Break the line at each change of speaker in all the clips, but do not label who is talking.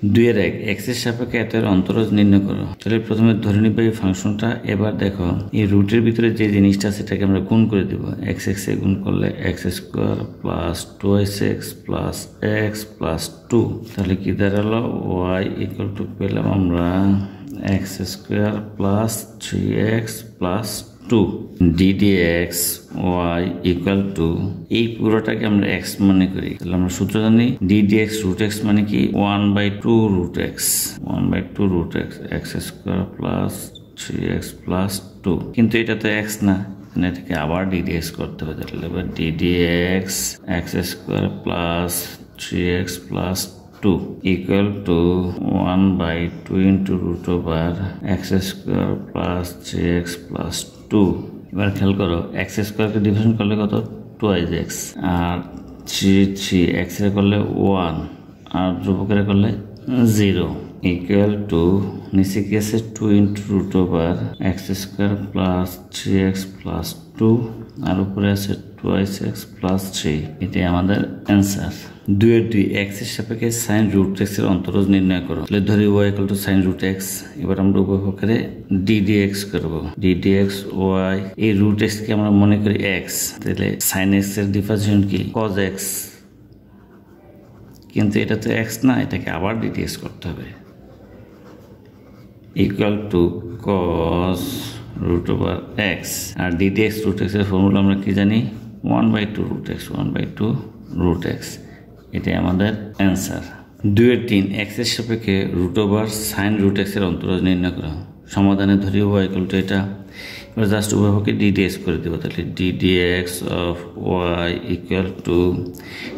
2 এর 1 x এর সাপেক্ষে এতের অন্তরজ নির্ণয় করো। তাহলে প্রথমে ধরে নিবে এই ফাংশনটা। এবার দেখো এই রুটের ভিতরে যে জিনিসটা সেটাকে আমরা গুণ করে দিব। x এ গুণ করলে x square plus 2x plus x plus 2, তাহলে কি দাঁড়ালো y ইকুয়াল টু পেলাম আমরা x square plus 3x plus 2 ddx y equal two, এই পুরোটাকে আমরা x মনে করি। তাহলে আমরা সূত্র জানি ddx রুট x মানে কি 1/2 root x, 1/2 root x, x square plus 3x plus 2। কিন্তু এটা তো x না, এটাকে আবার ddx করতে হবে। তাহলে এবার ddx x square plus 3x plus 2 equal to 1/2 into root over x square plus 3x plus 2। এবার খেয়াল করো x স্কয়ারকে ডিভিশন করলে কত 2x, আর 3 x এর করলে 1 আর ধ্রুবকের করলে 0 equal to নিচে কি আছে 2 into root over x square plus 3x plus 2 আর উপরে আছে 2x plus 3। এটাই আমাদের অ্যান্সার। 2 এর 2 x এর সাপেক্ষে sin root x এর অন্তরজ নির্ণয় করো। তাহলে ধরি y equal to sin root x। এবার আমরা উভয় পক্ষে ddx করব। ddx y, এই root x কে আমরা মনে করি x, তাহলে sin x এর ডিফারেন্সিয়েশন কি cos x, কিন্তু এটা তো x না, এটাকে আবার ddx করতে হবে। equal to cos root over x, R ddx root x এর ফর্মুলা আমরা কি জানি 1/2 root x, 1/2 root x। এটাই আমাদের অ্যান্সার। 2 এর 3 x এর সাপেক্ষে root over sine root x এর অন্তরজ নির্ণয় করা। সমাধানে ধরি y ইকুয়াল টু এটা। এবার জাস্ট উভয়পক্ষে ddx করে দেবো। তাহলে ddx of y equal two,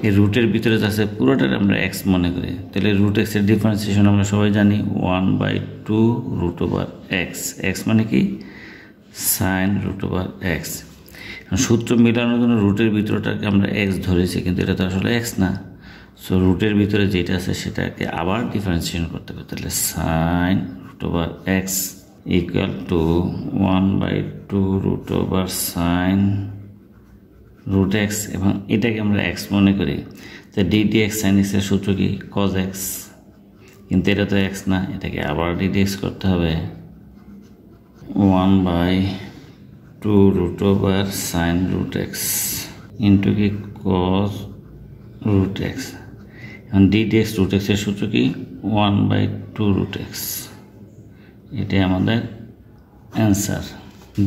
এই রুটের ভিতরে যাচ্ছে পুরোটার আমরা x মনে করি। তাহলে রুট x এর ডিফারেন্সিয়েশন আমরা সবাই জানি 1/2 রুট ওভার x, x মানে কি সাইন রুট ওভার x। সূত্র মেলানোর জন্য রুটের ভিতরটাকে আমরা x ধরেছি, কিন্তু এটা তো আসলে x না। সো রুটের ভিতরে যেটা আছে সেটাকে আবার ডিফারেন্সিয়েশন করতে হবে। তাহলে sine root over x equal to 1/2 root over sine root x, এবং এটাকে আমরা x মনে করি। তো ddx সাইন x এর সূত্র কি cos x, কিন্তু এটা তো x না, এটাকে আবার ddx করতে হবে 1/2 root over sin root x into কি cos root x, এখন ddx root x এর সূত্র কি 1/2 root x। এটাই আমাদের অ্যান্সার।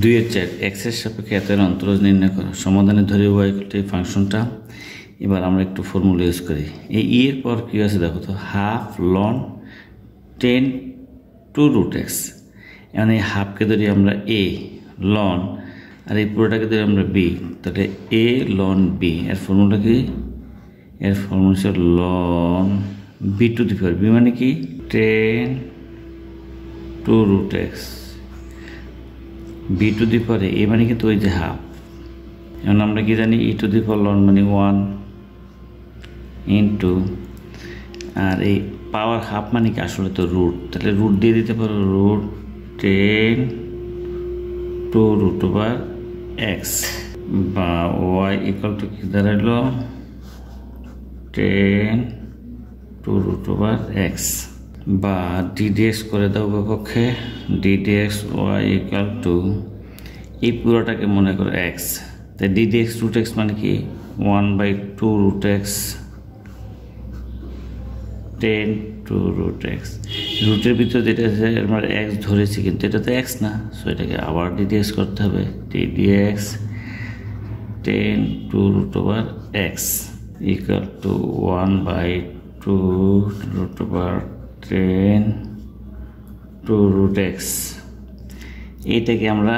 2 এর 4 x এর সাপেক্ষে এতের অন্তরজ নির্ণয় করো। সমাধানে ধরে y ইকুয়াল টু এই ফাংশনটা। এবার আমরা একটু ফর্মুলা ইউজ করি। এই ই এর পর কি আছে দেখো তো, হাফ লন 10 টু রুট x। এখন এই হাফকে ধরি আমরা a লন, আর এই পুরোটাকে ধরি আমরা b। তাহলে a লন b এর ফর্মুলা কি, এর ফর্মুলা হচ্ছে লন b to the power b মানে কি 10 to root x, b to the power a মানে কিন্তু ওই যে হাফ। এখন আমরা কি জানি e two the power loan মানে 1 ইন্টু, আর এই পাওয়ার হাফ মানে কি আসলে তো রুট। তাহলে রুট দিয়ে দিতে পারো root 10 to root over x, বা y ইকুয়াল টু কি দাঁড়ালো 10 টু রুট ওভার x, বা ddx করে দাও পক্ষে ddx y ইকুয়াল টু, এই পুরোটাকে মনে করো x। তাই ddx রুট x মানে কি 1/2 root x 10 to root x। রুটের ভিতরে যেটা আছে আমরা x ধরেছি, কিন্তু এটা তো x না, সো এটাকে আবার ddx করতে হবে ddx 10 to root over x equal to 1/2 root over 10 to root x। এইটাকে আমরা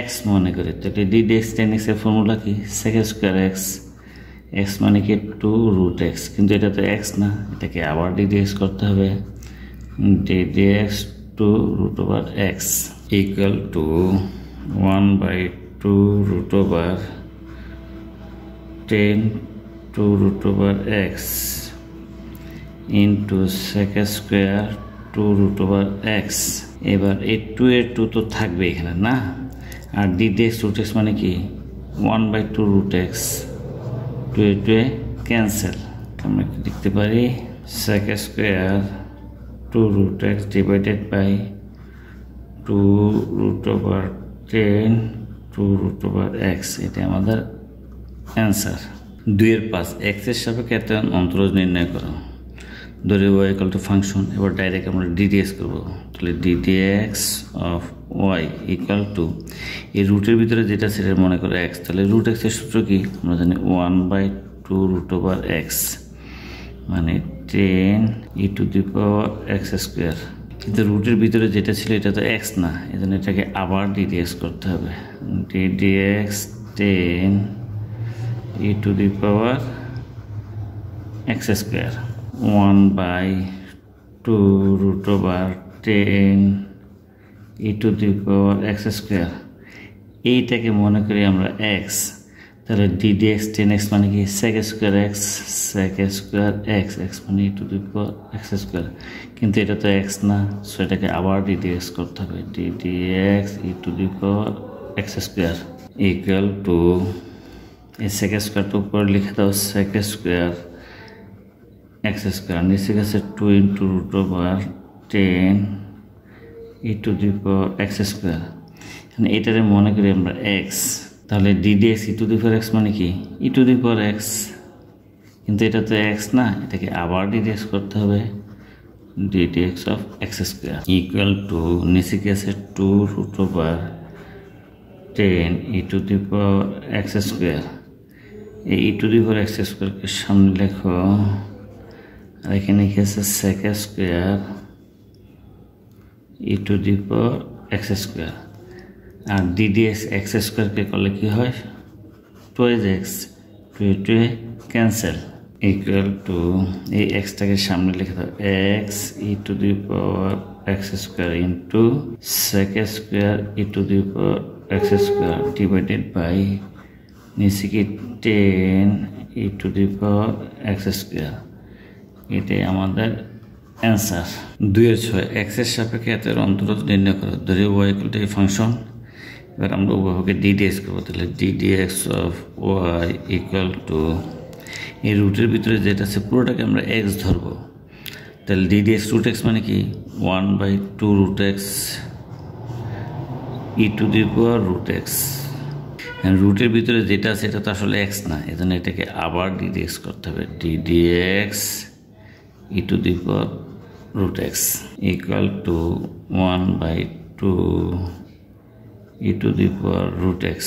x মনে করি। তাহলে ddx 10x এর ফর্মুলা কি সেকেন্ড স্কোয়ার x, x মানে কি 2 রুট x, কিন্তু এটা তো x না, এটাকে আবার ddx করতে হবে ddx 2 root over x equal to 1/2 root over 10 to root over x into second square 2 root over x। এবার এই 2 এর 2 তো থাকবে এখানে না, আর ddx রুট x মানে কি 1/2 রুট x, 2 এ 2 ক্যান্সেল। আমরা লিখতে পারি sec square 2 root x divided by 2 root over 10 2 root over x এটা আমাদের অ্যান্সার। 2-5 x এর সাপেক্ষে এত অন্তরজ নির্ণয় করো। ধরে y ইকুয়াল টু ফাংশন, এবার ডাইরেক্ট আমরা ddx করব। তাহলে ddx of y equal two এই রুটের ভিতরে যেটা সেটা মনে করো x, তাহলে রুট x এর সূত্র কি আমরা জানি 1/2 root over x মানে 10 e to the power x square। কিন্তু রুটের ভিতরে যেটা ছিল এটা তো x না, এজন্য এটাকে আবার ddx করতে হবে। ddx 10 e to the power x square 1/2 root over 10 e to the power x square। এইটাকে মনে করি আমরা x, তাহলে ddx 10x মানে কি sec square x x মানে e to the power x square, কিন্তু এটা তো x না, সো এটাকে আবার ddx করতে হবে। ddx e to the power x square equal to এই sec square টু উপরে লিখে দাও sec square x square, নিচে গেছে 2 into root over 10 e to the power x square। এটারে মনে করি আমরা x, তাহলে ddx e to the power x মানে কি e to the power x, কিন্তু এটা তো x না, এটাকে আবার ddx করতে হবে। ddx of x square equal to নিচে গেছে 2 root over 10 e to the power x square। এই e to the power x square কে সামনে লেখো, আর এখানে গেছে sec square e to the power x square, R ddx x square কে করলে কি হয় 2x 2 ক্যান্সেল ইকুয়াল টু এই x টাকে সামনে লিখে দাও x e to the power x square into sec square e to the power x square divided by নিচে কি 10 e to the power x square। এটাই আমাদের অ্যান্সার। 2-6 x এর সাপেক্ষে এতের অন্তরজ নির্ণয় করো। ধরে y ইকুয়াল টু ফাংশন, এবার আমরা উভয়কে ddx করবো। তাহলে ddx of y equal two এই রুটের ভিতরে যেটা আছে পুরোটাকে আমরা x ধরবো। তাহলে ddx root x মানে কি 1/2 root x e to the power root x। রুটের ভিতরে যেটা আছে এটা তো আসলে x না, এজন্য এটাকে আবার ddx করতে হবে। ddx e to the power root x equal to 1/2 e to the power root x।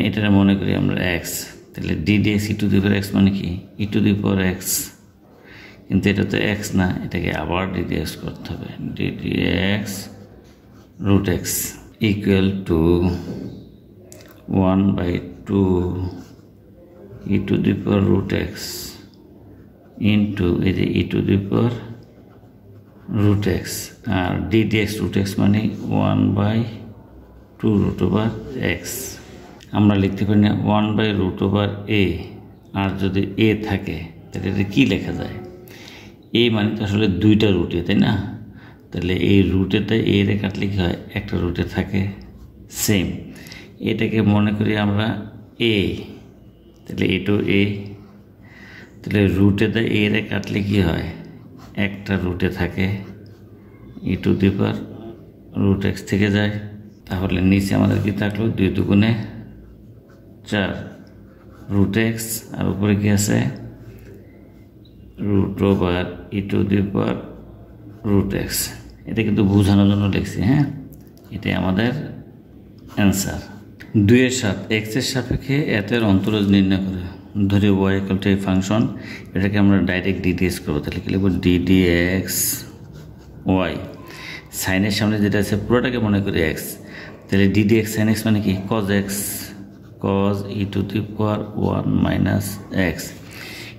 এটা মনে করি আমরা x, তাহলে ddx e to the power x মানে কি e to the power x, কিন্তু এটা তো x না, এটাকে আবার ddx করতে হবে। ddx root x equal to 1/2 e to the power root x into e to the power root x, R ddx root x মানে 1/2 root over x। আমরা লিখতে পারি না 1/root over a, আর যদি a থাকে তাহলে এটা কি লেখা যায় a মানে তো আসলে দুইটা রুটে, তাই না? তাহলে এই রুটেতে a রে কাটলে কি হয় একটা রুটে থাকে সেম, এটাকে মনে করি আমরা a, তাহলে এটাও a, তাহলে রুটেতে a রে কাটলে কি হয় একটা রুটে থাকে e to the power root x থেকে যায়। তাহলে নিচে আমাদের কি থাকলো 2 দুগুণে 4 root x, আর উপরে কি আছে root over e to the power root x। এটা কিন্তু বোঝানোর জন্য লিখছি, হ্যাঁ, এটাই আমাদের অ্যান্সার। 2-7 x এর সাপেক্ষে এতের অন্তরজ নির্ণয় করে। ধরে y ইকুয়াল টু ফাংশন, এটাকে আমরা ডাইরেক্ট ddx করবো। তাহলে কি লিখবো ddx y, সাইনের সামনে যেটা আছে পুরোটাকে মনে করি x, তাহলে ddx sin x মানে কি cos x cos e to the power 1 minus x,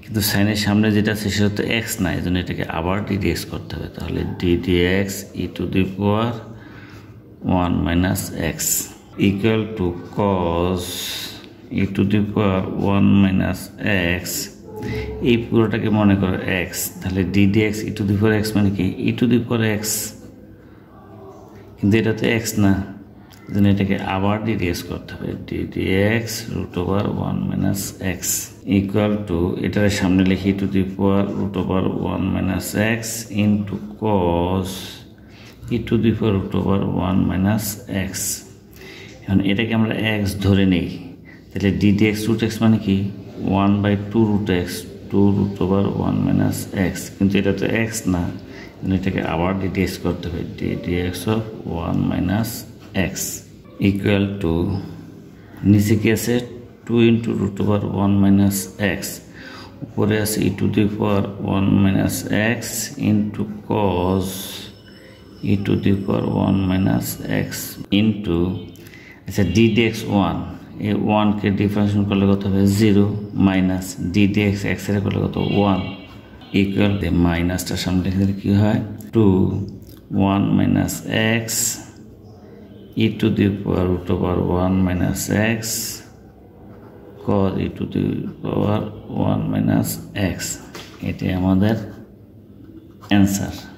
কিন্তু সাইনের সামনে যেটা আছে সেটা তো x না, এজন্য এটাকে আবার ddx করতে হবে। তাহলে ddx e to the power 1 minus x equal to cos e to the power 1 minus x, এই পুরোটাকে মনে করো x, তাহলে ddx e to the power x মানে কি e to the power x, কিন্তু এটা তো x না, then এটাকে আবার ডিডিএক্স করতে হবে d d x root over 1 minus x equal to এটার সামনে লিখি to the power root over 1 minus x into cos e to the power root over 1 minus x. এখন এটাকে আমরা এক্স ধরে নেই, তাহলে ডিডিএক্স রুট এক্স মানে কি 1/2 root x 2 root over 1 minus x, কিন্তু এটা তো এক্স না, এটাকে আবার ডিডিএক্স করতে হবে DDX of 1 minus x equal to নিচে কি আছে 2 into root over 1 minus x, উপরে আছে e to the power 1 minus x into cos e to the power 1 minus x into আচ্ছা ডিডিএক্স 1, এই 1কে ডিফারেন্সিয়েশন করলে কত হবে 0 মাইনাস ডিডিএক্স এক্স এর করলে কত 1 ইকুয়াল টু মাইনাসটার সামনে লিখে দিলে কি হয় 2 1 minus x e to the power root over 1 minus x cos e to the power 1 minus x, এটাই আমাদের অ্যান্সার।